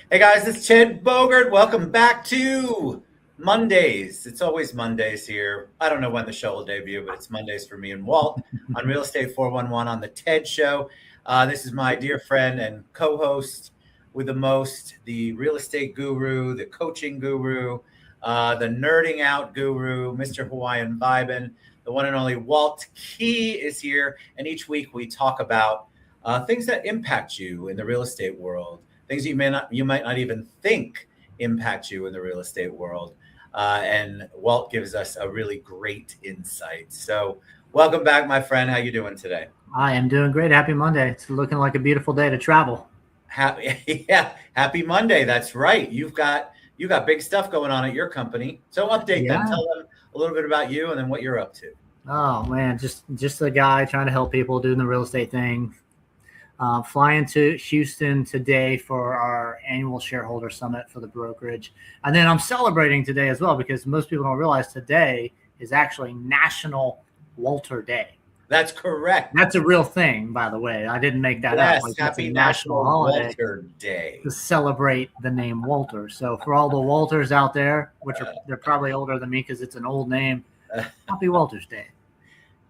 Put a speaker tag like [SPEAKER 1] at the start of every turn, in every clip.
[SPEAKER 1] Hey guys, it's Ted Bogert. Welcome back to Mondays. It's always Mondays here. I don't know when the show will debut, but it's Mondays for me and Walt on Real Estate 411 on the Ted Show. This is my dear friend and co-host with the most, the real estate guru, the coaching guru, the nerding out guru, Mr. Hawaiian Vibin. The one and only Walt Key is here, and each week we talk about things that impact you in the real estate world, things you might not even think impact you in the real estate world. And Walt gives us a really great insight. So welcome back, my friend. How you doing today?
[SPEAKER 2] I am doing great. Happy Monday. It's looking like a beautiful day to travel.
[SPEAKER 1] Happy Monday. That's right. You got big stuff going on at your company. So update them. Tell them a little bit about you and then what you're up to.
[SPEAKER 2] Oh man, just a guy trying to help people doing the real estate thing. Flying to Houston today for our annual shareholder summit for the brokerage. And then I'm celebrating today as well because most people don't realize today is actually National Walter Day.
[SPEAKER 1] That's correct.
[SPEAKER 2] That's a real thing, by the way. I didn't make that up.
[SPEAKER 1] Like, happy National Walter Day
[SPEAKER 2] to celebrate the name Walter. So for all the Walters out there, which they're probably older than me because it's an old name, happy Walter's Day.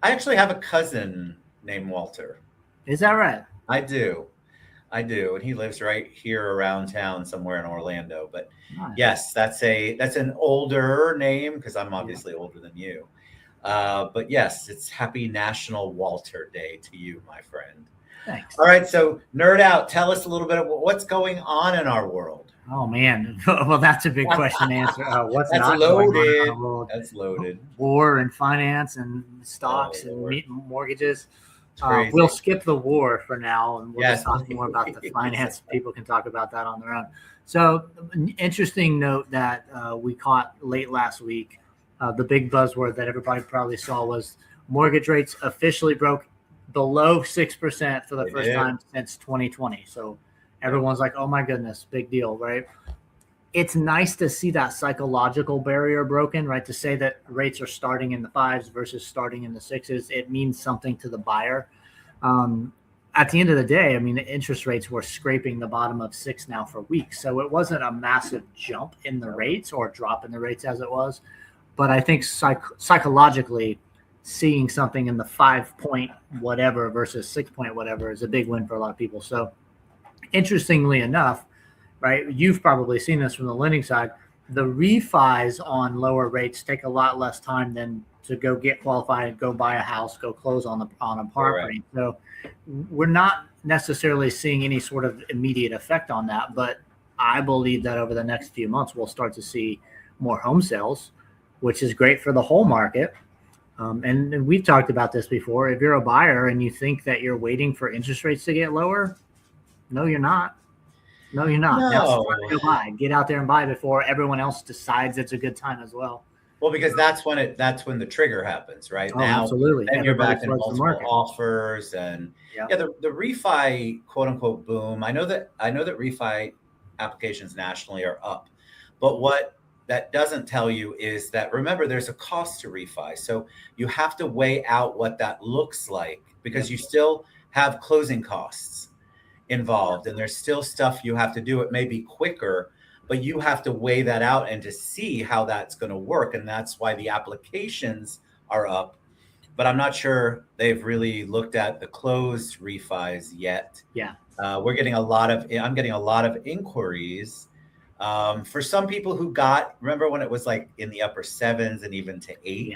[SPEAKER 1] I actually have a cousin named Walter.
[SPEAKER 2] Is that right?
[SPEAKER 1] I do. And he lives right here around town somewhere in Orlando. But nice. Yes, that's an older name because I'm obviously older than you. But yes, it's happy National Walter Day to you, my friend.
[SPEAKER 2] Thanks.
[SPEAKER 1] All right. So nerd out. Tell us a little bit of what's going on in our world.
[SPEAKER 2] Oh man. Well, that's a big question to answer. What's
[SPEAKER 1] that's
[SPEAKER 2] not
[SPEAKER 1] loaded.
[SPEAKER 2] Going on in our world?
[SPEAKER 1] That's loaded.
[SPEAKER 2] War and finance and stocks and mortgages.
[SPEAKER 1] Crazy.
[SPEAKER 2] We'll skip the war for now, and we'll just talk more about the finance. People can talk about that on their own. So, an interesting note that we caught late last week, the big buzzword that everybody probably saw was mortgage rates officially broke below 6% for the first time since 2020. So, everyone's like, oh my goodness, big deal, right? It's nice to see that psychological barrier broken, right? To say that rates are starting in the 5s versus starting in the 6s, it means something to the buyer. At the end of the day, I mean, the interest rates were scraping the bottom of 6 now for weeks. So it wasn't a massive jump in the rates or drop in the rates as it was. But I think psychologically, seeing something in the 5 point whatever versus 6 point whatever is a big win for a lot of people. So interestingly enough, right, you've probably seen this from the lending side. The refis on lower rates take a lot less time than to go get qualified, go buy a house, go close on a property. Right. So we're not necessarily seeing any sort of immediate effect on that, but I believe that over the next few months we'll start to see more home sales, which is great for the whole market. And we've talked about this before. If you're a buyer and you think that you're waiting for interest rates to get lower, no, you're not. No, you're not.
[SPEAKER 1] No.
[SPEAKER 2] That's buy. Get out there and buy before everyone else decides it's a good time as well.
[SPEAKER 1] Well, because that's when the trigger happens, right?
[SPEAKER 2] Now, absolutely.
[SPEAKER 1] And you're back in multiple offers and the refi quote unquote boom. I know that refi applications nationally are up, but what that doesn't tell you is that, remember, there's a cost to refi. So you have to weigh out what that looks like because you still have closing costs involved and there's still stuff you have to do. It may be quicker, but you have to weigh that out and to see how that's going to work. And that's why the applications are up, but I'm not sure they've really looked at the closed refis yet. I'm getting a lot of inquiries for some people who remember when it was like in the upper 7s and even to 8.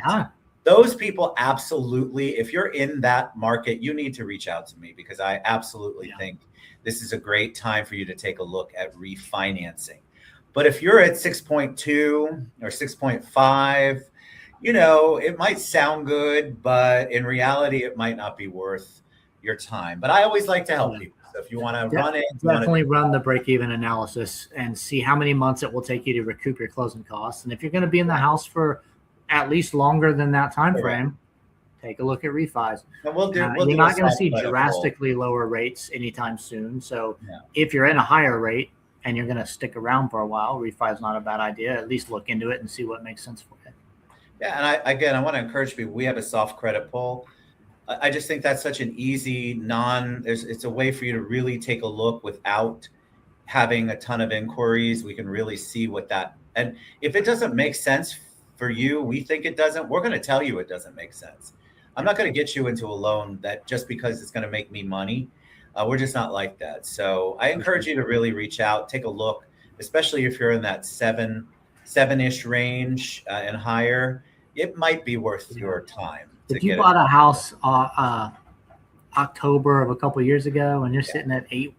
[SPEAKER 1] Those people, absolutely. If you're in that market, you need to reach out to me because I absolutely think this is a great time for you to take a look at refinancing. But if you're at 6.2 or 6.5, it might sound good, but in reality, it might not be worth your time. But I always like to help people. So if you want to run it,
[SPEAKER 2] definitely run the break-even analysis and see how many months it will take you to recoup your closing costs. And if you're going to be in the house for at least longer than that time frame, take a look at refis.
[SPEAKER 1] And
[SPEAKER 2] you're not going to see drastically lower rates anytime soon. So if you're in a higher rate and you're going to stick around for a while, refi is not a bad idea. At least look into it and see what makes sense for you.
[SPEAKER 1] Yeah, and I want to encourage people. We have a soft credit pull. I just think that's such an easy it's a way for you to really take a look without having a ton of inquiries. We can really see what that, and if it doesn't make sense for you, we think it doesn't, we're going to tell you it doesn't make sense. I'm not going to get you into a loan that just because it's going to make me money. We're just not like that. So I encourage you to really reach out, take a look, especially if you're in that seven-ish range and higher. It might be worth your time.
[SPEAKER 2] If you bought a house October of a couple of years ago and you're sitting at 7.5,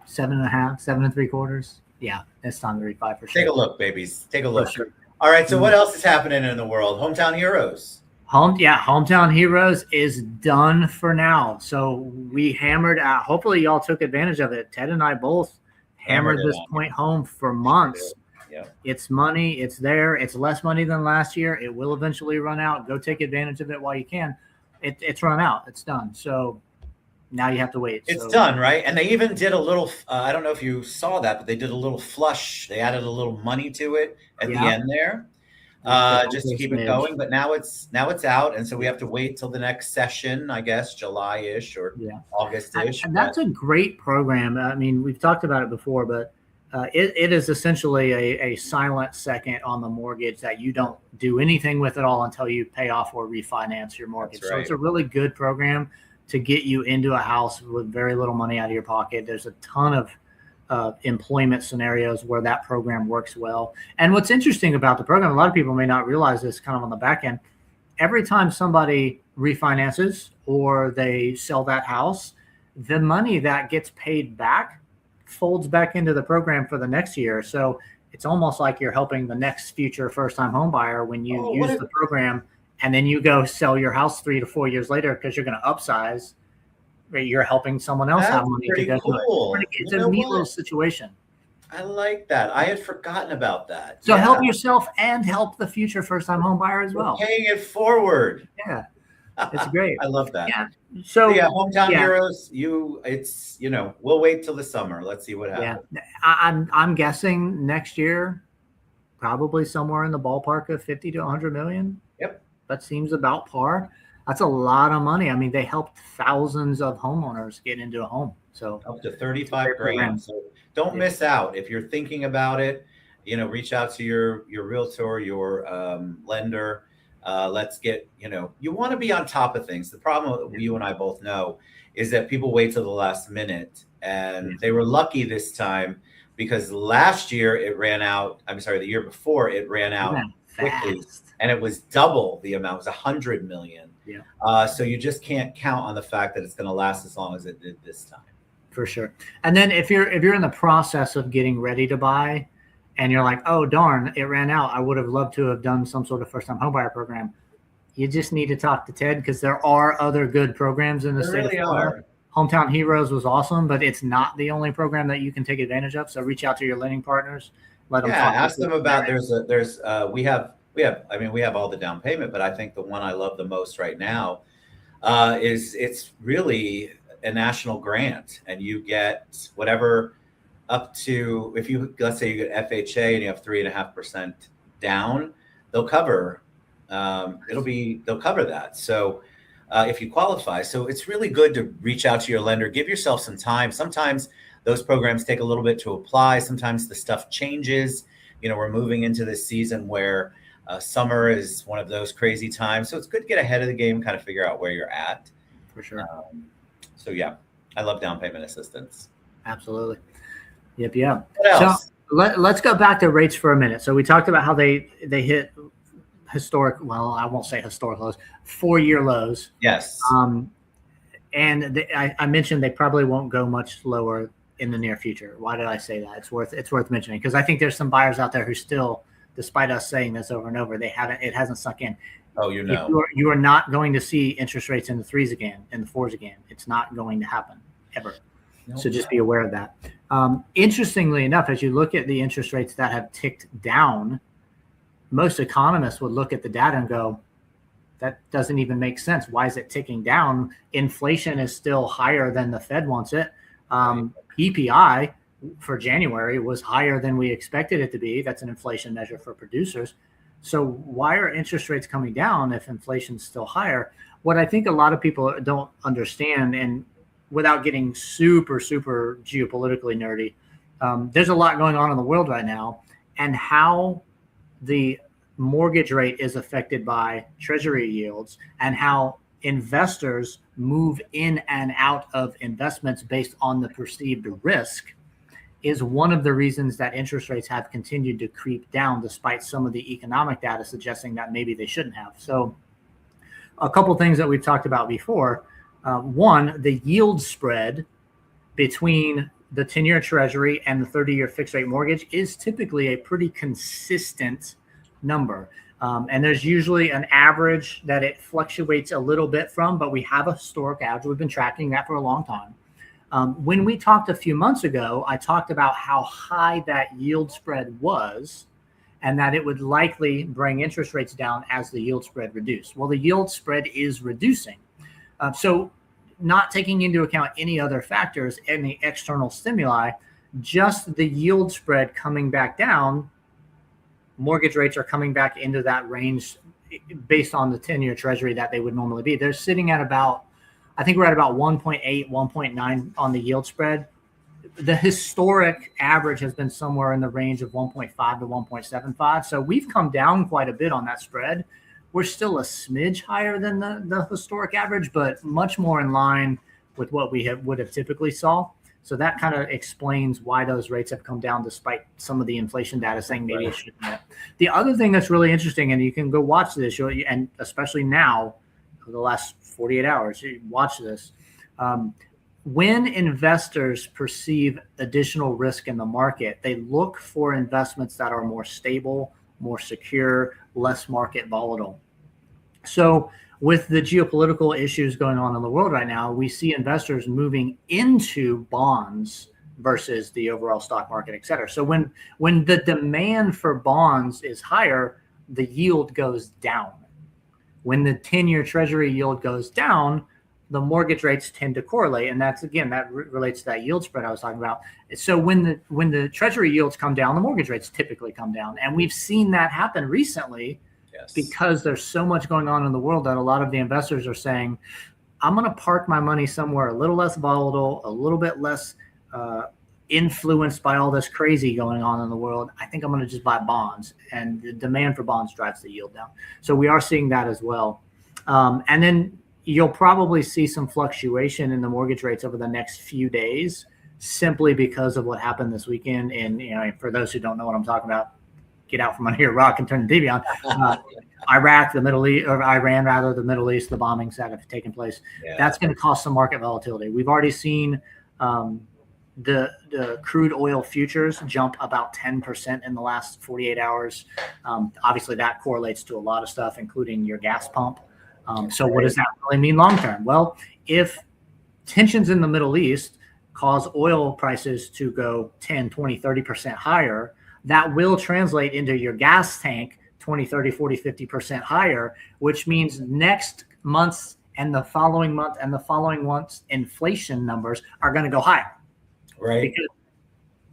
[SPEAKER 2] 7.75, yeah, it's time to refi for sure.
[SPEAKER 1] Take a look, babies. Take a look. Sure. All right. So what else is happening in the world? Hometown Heroes.
[SPEAKER 2] Hometown Heroes is done for now. So we hammered out. Hopefully y'all took advantage of it. Ted and I both hammered this point home for months. Yeah. It's money. It's there. It's less money than last year. It will eventually run out. Go take advantage of it while you can. It's run out. It's done. So now you have to wait.
[SPEAKER 1] It's done, right? And they even did a little, I don't know if you saw that, but they did a little flush. They added a little money to it at the end there. Just to keep it going, but now it's out, and so we have to wait till the next session, I guess, July-ish or August-ish.
[SPEAKER 2] And that's a great program. I mean, we've talked about it before, but it is essentially a silent second on the mortgage that you don't do anything with at all until you pay off or refinance your mortgage. That's right. So it's a really good program to get you into a house with very little money out of your pocket. There's a ton of employment scenarios where that program works well. And what's interesting about the program, a lot of people may not realize this kind of on the back end, every time somebody refinances or they sell that house, the money that gets paid back folds back into the program for the next year. So it's almost like you're helping the next future first-time home buyer when you use the program, and then you go sell your house 3 to 4 years later because you're going to upsize. You're helping someone else have money to go to it. It's a neat little situation.
[SPEAKER 1] I like that. I had forgotten about that.
[SPEAKER 2] So help yourself and help the future first-time home buyer as well.
[SPEAKER 1] Paying it forward.
[SPEAKER 2] Yeah, it's great.
[SPEAKER 1] I love that.
[SPEAKER 2] Yeah.
[SPEAKER 1] So Hometown Heroes. We'll wait till the summer. Let's see what happens.
[SPEAKER 2] Yeah, I'm guessing next year, probably somewhere in the ballpark of 50 to 100 million.
[SPEAKER 1] Yep,
[SPEAKER 2] that seems about par. That's a lot of money. I mean, they helped thousands of homeowners get into a home. So
[SPEAKER 1] up to 35 grand. So don't miss out. If you're thinking about it, reach out to your realtor, your lender. Let's get, you want to be on top of things. The problem you and I both know is that people wait till the last minute, and they were lucky this time because last year it ran out. I'm sorry, the year before it ran out quickly, and it was double the amount. It was 100 million. Yeah. So you just can't count on the fact that it's going to last as long as it did this time.
[SPEAKER 2] For sure. And then if you're in the process of getting ready to buy, and you're like, oh darn, it ran out, I would have loved to have done some sort of first-time homebuyer program. You just need to talk to Ted because there are other good programs in the state of Florida. Hometown Heroes was awesome, but it's not the only program that you can take advantage of. So reach out to your lending partners. Let them talk.
[SPEAKER 1] Ask them about. We have all the down payment, but I think the one I love the most right now is it's really a national grant, and you get whatever up to, let's say you get FHA and you have 3.5% down, they'll cover. They'll cover that. So if you qualify, so it's really good to reach out to your lender, give yourself some time. Sometimes those programs take a little bit to apply. Sometimes the stuff changes. We're moving into this season where summer is one of those crazy times. So it's good to get ahead of the game, kind of figure out where you're at.
[SPEAKER 2] For sure.
[SPEAKER 1] So yeah, I love down payment assistance.
[SPEAKER 2] Absolutely. Yep. Yeah.
[SPEAKER 1] What else?
[SPEAKER 2] So let's go back to rates for a minute. So we talked about how they hit historic, well, I won't say historic lows, 4-year lows.
[SPEAKER 1] Yes.
[SPEAKER 2] And I mentioned they probably won't go much lower in the near future. Why did I say that? It's worth mentioning because I think there's some buyers out there who still, despite us saying this over and over, it hasn't sunk in.
[SPEAKER 1] Oh,
[SPEAKER 2] you are not going to see interest rates in the 3s again, in the 4s again. It's not going to happen ever. Nope. So just be aware of that. Interestingly enough, as you look at the interest rates that have ticked down, most economists would look at the data and go, that doesn't even make sense. Why is it ticking down? Inflation is still higher than the Fed wants it. PPI for January was higher than we expected it to be. That's an inflation measure for producers. So why are interest rates coming down if inflation's still higher? What I think a lot of people don't understand, and without getting super, super geopolitically nerdy, there's a lot going on in the world right now, and how the mortgage rate is affected by treasury yields, and how investors move in and out of investments based on the perceived risk, is one of the reasons that interest rates have continued to creep down, despite some of the economic data suggesting that maybe they shouldn't have. So a couple things that we've talked about before. One, the yield spread between the 10-year treasury and the 30-year fixed rate mortgage is typically a pretty consistent number. And there's usually an average that it fluctuates a little bit from, but we have a historic average. We've been tracking that for a long time. When we talked a few months ago, I talked about how high that yield spread was, and that it would likely bring interest rates down as the yield spread reduced. Well, the yield spread is reducing. So not taking into account any other factors, any external stimuli, just the yield spread coming back down, mortgage rates are coming back into that range based on the 10-year treasury that they would normally be. They're sitting at about, I think we're at about 1.8, 1.9 on the yield spread. The historic average has been somewhere in the range of 1.5 to 1.75. So we've come down quite a bit on that spread. We're still a smidge higher than the historic average, but much more in line with what we would have typically saw. So that kind of explains why those rates have come down, despite some of the inflation data saying maybe it shouldn't have. The other thing that's really interesting, and you can go watch this, and especially now, for the last 48 hours, you watch this. When investors perceive additional risk in the market, they look for investments that are more stable, more secure, less market volatile. So with the geopolitical issues going on in the world right now, we see investors moving into bonds versus the overall stock market, et cetera. So when the demand for bonds is higher, the yield goes down. When the 10-year treasury yield goes down, the mortgage rates tend to correlate. And that's, again, that relates to that yield spread I was talking about. So when the treasury yields come down, the mortgage rates typically come down. And we've seen that happen recently. Yes. Because there's so much going on in the world that a lot of the investors are saying, I'm going to park my money somewhere a little less volatile, a little bit less influenced by all this crazy going on in the world. I think I'm going to just buy bonds. And the demand for bonds drives the yield down. So we are seeing that as well. And then you'll probably see some fluctuation in the mortgage rates over the next few days, simply because of what happened this weekend. And for those who don't know what I'm talking about, get out from under your rock and turn the TV on. Iraq, the Middle East, or Iran rather, the Middle East, the bombings that have taken place. Yeah. That's going to cause some market volatility. We've already seen the crude oil futures jump about 10% in the last 48 hours. Obviously, that correlates to a lot of stuff, including your gas pump. So what does that really mean long term? Well, if tensions in the Middle East cause oil prices to go 10, 20, 30% higher, that will translate into your gas tank 20, 30, 40, 50% higher, which means next month's and the following month and the following month's inflation numbers are going to go higher.
[SPEAKER 1] Right.
[SPEAKER 2] Because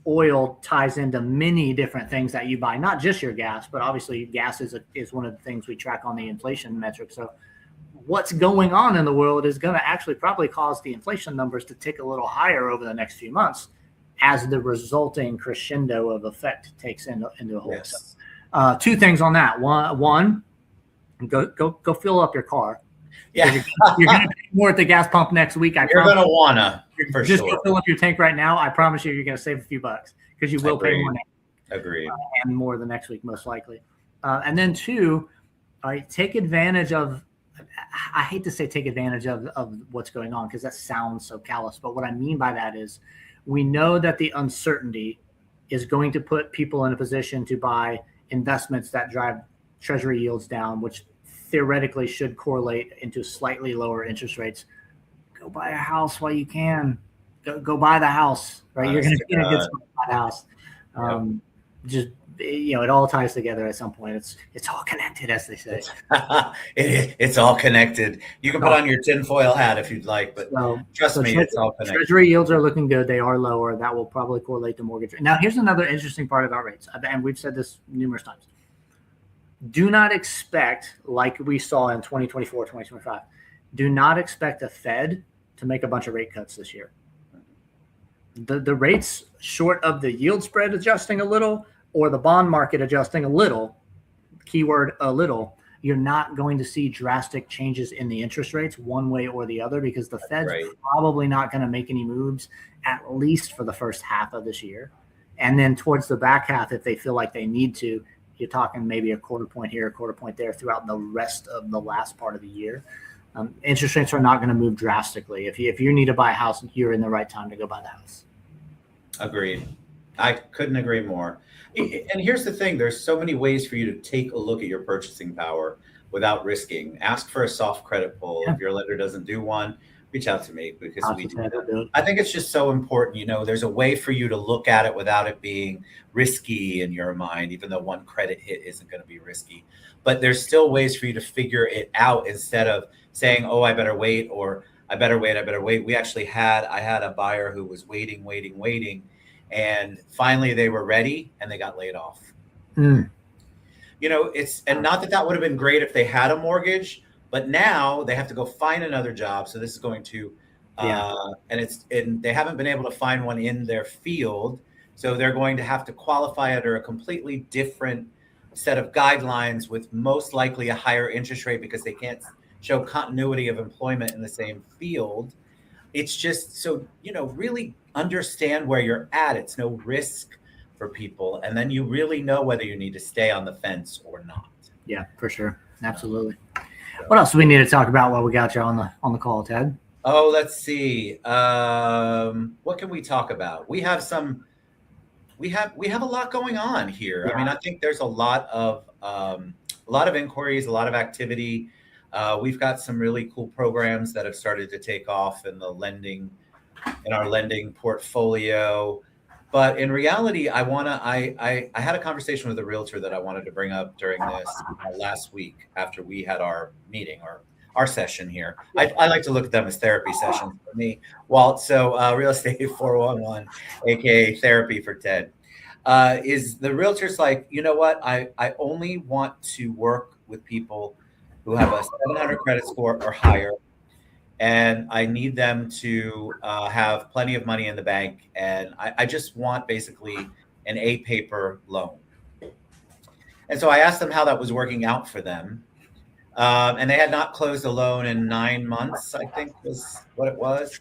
[SPEAKER 2] oil ties into many different things that you buy, not just your gas, but obviously gas is one of the things we track on the inflation metric. So what's going on in the world is going to actually probably cause the inflation numbers to tick a little higher over the next few months, as the resulting crescendo of effect takes into a whole.
[SPEAKER 1] Yes.
[SPEAKER 2] So, two things on that. One, go fill up your car.
[SPEAKER 1] Yeah,
[SPEAKER 2] you're going to pay more at the gas pump next week.
[SPEAKER 1] You're going to wanna for
[SPEAKER 2] just
[SPEAKER 1] sure.
[SPEAKER 2] Go fill up your tank right now. I promise you're going to save a few bucks, because you will pay more next week.
[SPEAKER 1] Agreed.
[SPEAKER 2] And more the next week, most likely. And then two, take advantage of. I hate to say take advantage of what's going on, because that sounds so callous. But what I mean by that is, we know that the uncertainty is going to put people in a position to buy investments that drive treasury yields down, which theoretically should correlate into slightly lower interest rates. Go buy a house while you can. Go buy the house, right? You're going to get a good spot to buy the house. Just, it all ties together at some point. It's all connected, as they say.
[SPEAKER 1] It's all connected. You can put on your tinfoil hat if you'd like, but trust me, it's all connected.
[SPEAKER 2] Treasury yields are looking good. They are lower. That will probably correlate to mortgage rate. Now, here's another interesting part about rates, and we've said this numerous times. Do not expect, like we saw in 2024, 2025, do not expect the Fed to make a bunch of rate cuts this year. the rates short of the yield spread adjusting a little or the bond market adjusting a little, keyword a little, you're not going to see drastic changes in the interest rates one way or the other, because the Fed's probably not going to make any moves, at least for the first half of this year. And then towards the back half, if they feel like they need to, you're talking maybe a quarter point here, a quarter point there throughout the rest of the last part of the year. Interest rates are not going to move drastically. If you need to buy a house, you're in the right time to go buy the house.
[SPEAKER 1] Agreed. I couldn't agree more. And here's the thing. There's so many ways for you to take a look at your purchasing power without risking. Ask for a soft credit pull. If your lender doesn't do one, reach out to me, because we do that. I think it's just so important. You know, there's a way for you to look at it without it being risky in your mind, even though one credit hit isn't going to be risky. But there's still ways for you to figure it out instead of saying, oh, I better wait, or I better wait. We actually I had a buyer who was waiting. And finally they were ready and they got laid off. You know, and not that would have been great if they had a mortgage, but now they have to go find another job. So this is going to, and they haven't been able to find one in their field. So they're going to have to qualify under a completely different set of guidelines with most likely a higher interest rate because they can't show continuity of employment in the same field. It's just so, you know, really understand where you're at. It's no risk for people. And then you really know whether you need to stay on the fence or not.
[SPEAKER 2] Yeah, for sure. Absolutely. What else do we need to talk about while we got you on the call, Ted?
[SPEAKER 1] Oh, let's see. What can we talk about? We have a lot going on here. Yeah. I mean, I think there's a lot of inquiries, a lot of activity. We've got some really cool programs that have started to take off in our lending portfolio. But in reality, I had a conversation with a realtor that I wanted to bring up during this last week after we had our meeting or our session here. I like to look at them as therapy sessions for me, Walt. So Real Estate 411, aka therapy for Ted, is the realtor's like, you know what? I only want to work with people who have a 700 credit score or higher. And I need them to have plenty of money in the bank. And I just want basically an A-paper loan. And so I asked them how that was working out for them. And they had not closed a loan in 9 months, I think was what it was.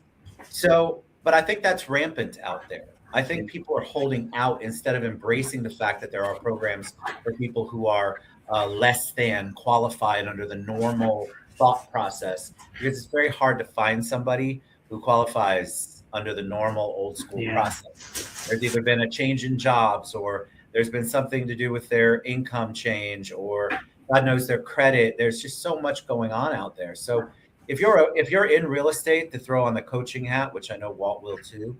[SPEAKER 1] So, but I think that's rampant out there. I think people are holding out instead of embracing the fact that there are programs for people who are less than qualified under the normal thought process, because it's very hard to find somebody who qualifies under the normal old school process. There's either been a change in jobs, or there's been something to do with their income change, or God knows their credit. There's just so much going on out there. So if you're in real estate, to throw on the coaching hat, which I know Walt will too,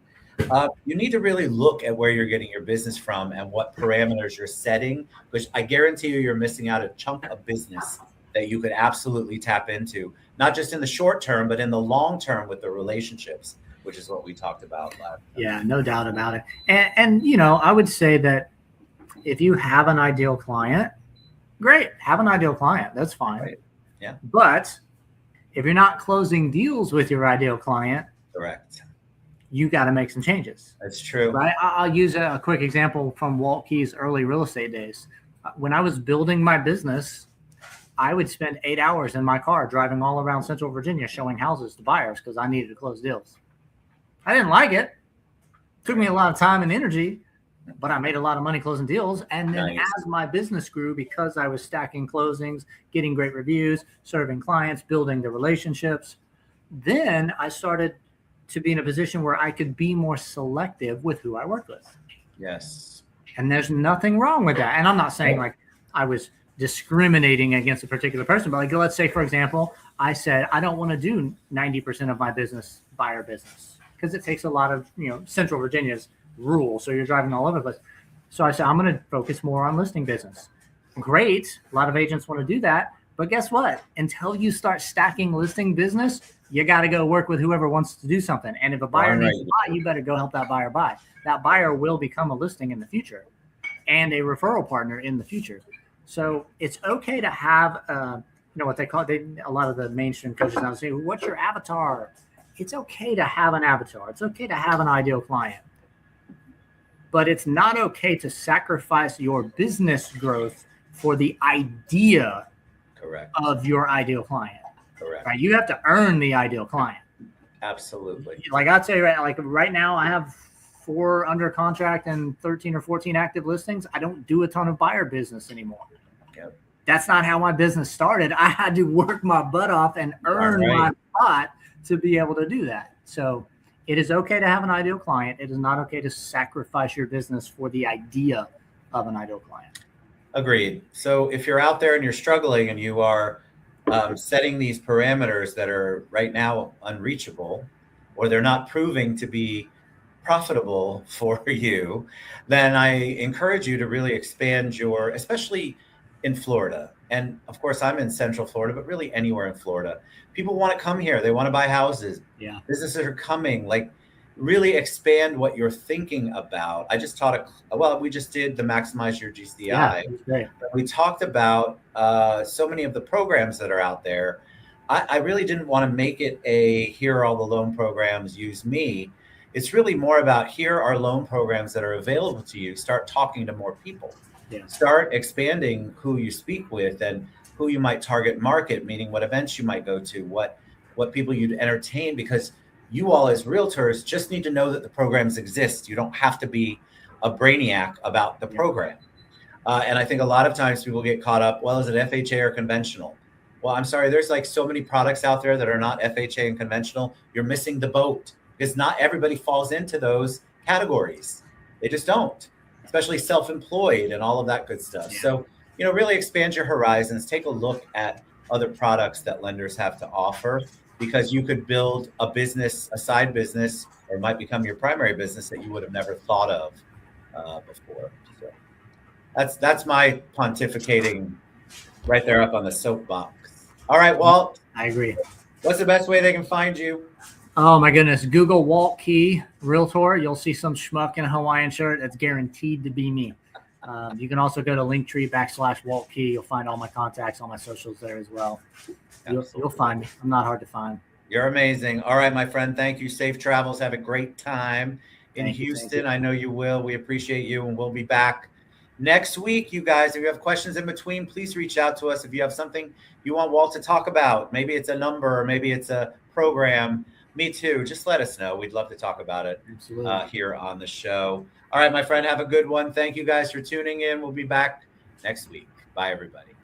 [SPEAKER 1] you need to really look at where you're getting your business from and what parameters you're setting, because I guarantee you're missing out a chunk of business that you could absolutely tap into, not just in the short term, but in the long term with the relationships, which is what we talked about last time.
[SPEAKER 2] Yeah, no doubt about it. And you know, I would say that if you have an ideal client, great, have an ideal client. That's fine.
[SPEAKER 1] Right. Yeah.
[SPEAKER 2] But if you're not closing deals with your ideal client,
[SPEAKER 1] correct,
[SPEAKER 2] you got to make some changes.
[SPEAKER 1] That's true.
[SPEAKER 2] Right. I'll use a quick example from Walt Key's early real estate days. When I was building my business, I would spend 8 hours in my car driving all around Central Virginia showing houses to buyers because I needed to close deals. I didn't like it. It took me a lot of time and energy, but I made a lot of money closing deals. And then as my business grew, because I was stacking closings, getting great reviews, serving clients, building the relationships, then I started to be in a position where I could be more selective with who I worked with.
[SPEAKER 1] Yes.
[SPEAKER 2] And there's nothing wrong with that. And I'm not saying like I was discriminating against a particular person, but like, let's say, for example, I said, I don't want to do 90% of my business buyer business because it takes a lot of, you know, Central Virginia's rural. So you're driving all over the place. So I said, I'm going to focus more on listing business. Great. A lot of agents want to do that. But guess what? Until you start stacking listing business, you got to go work with whoever wants to do something. And if a buyer needs to buy, you better go help that buyer buy. That buyer will become a listing in the future and a referral partner in the future. So it's okay to have, you know, what they call a lot of the mainstream coaches now say, what's your avatar? it's okay to have an avatar. It's okay to have an ideal client. But it's not okay to sacrifice your business growth for the idea of your ideal client.
[SPEAKER 1] Correct.
[SPEAKER 2] Right? You have to earn the ideal client.
[SPEAKER 1] Absolutely.
[SPEAKER 2] Like I'd say, right now, I have 4 under contract and 13 or 14 active listings. I don't do a ton of buyer business anymore.
[SPEAKER 1] Yep.
[SPEAKER 2] That's not how my business started. I had to work my butt off and earn my spot to be able to do that. So it is okay to have an ideal client. It is not okay to sacrifice your business for the idea of an ideal client.
[SPEAKER 1] Agreed. So if you're out there and you're struggling and you are setting these parameters that are right now unreachable, or they're not proving to be profitable for you, then I encourage you to really expand your, especially in Florida. And of course, I'm in Central Florida, but really anywhere in Florida. People want to come here. They want to buy houses.
[SPEAKER 2] Yeah.
[SPEAKER 1] Businesses are coming. Like, really expand what you're thinking about. I just taught we just did the Maximize Your GCI.
[SPEAKER 2] Yeah,
[SPEAKER 1] we talked about so many of the programs that are out there. I really didn't want to make it here are all the loan programs, use me. It's really more about here are loan programs that are available to you. Start talking to more people.
[SPEAKER 2] Yeah.
[SPEAKER 1] Start expanding who you speak with and who you might target market, meaning what events you might go to, what people you'd entertain, because you all as realtors just need to know that the programs exist. You don't have to be a brainiac about the program. And I think a lot of times people get caught up, well, is it FHA or conventional? Well, I'm sorry, there's like so many products out there that are not FHA and conventional. You're missing the boat, because not everybody falls into those categories. They just don't, especially self-employed and all of that good stuff. Yeah. So, really expand your horizons. Take a look at other products that lenders have to offer, because you could build a business, a side business, or it might become your primary business that you would have never thought of before. So that's my pontificating right there up on the soapbox. All right, Walt.
[SPEAKER 2] I agree.
[SPEAKER 1] What's the best way they can find you?
[SPEAKER 2] Oh my goodness. Google Walt Key Realtor. You'll see some schmuck in a Hawaiian shirt. That's guaranteed to be me. You can also go to Linktree/Walt Key. You'll find all my contacts, all my socials there as well. You'll find me. I'm not hard to find.
[SPEAKER 1] You're amazing. All right, my friend. Thank you. Safe travels. Have a great time in Houston. I know you will. We appreciate you, and we'll be back next week. You guys, if you have questions in between, please reach out to us. If you have something you want Walt to talk about, maybe it's a number, or maybe it's a program. Me too. Just let us know. We'd love to talk about it here on the show. All right, my friend. Have a good one. Thank you guys for tuning in. We'll be back next week. Bye, everybody.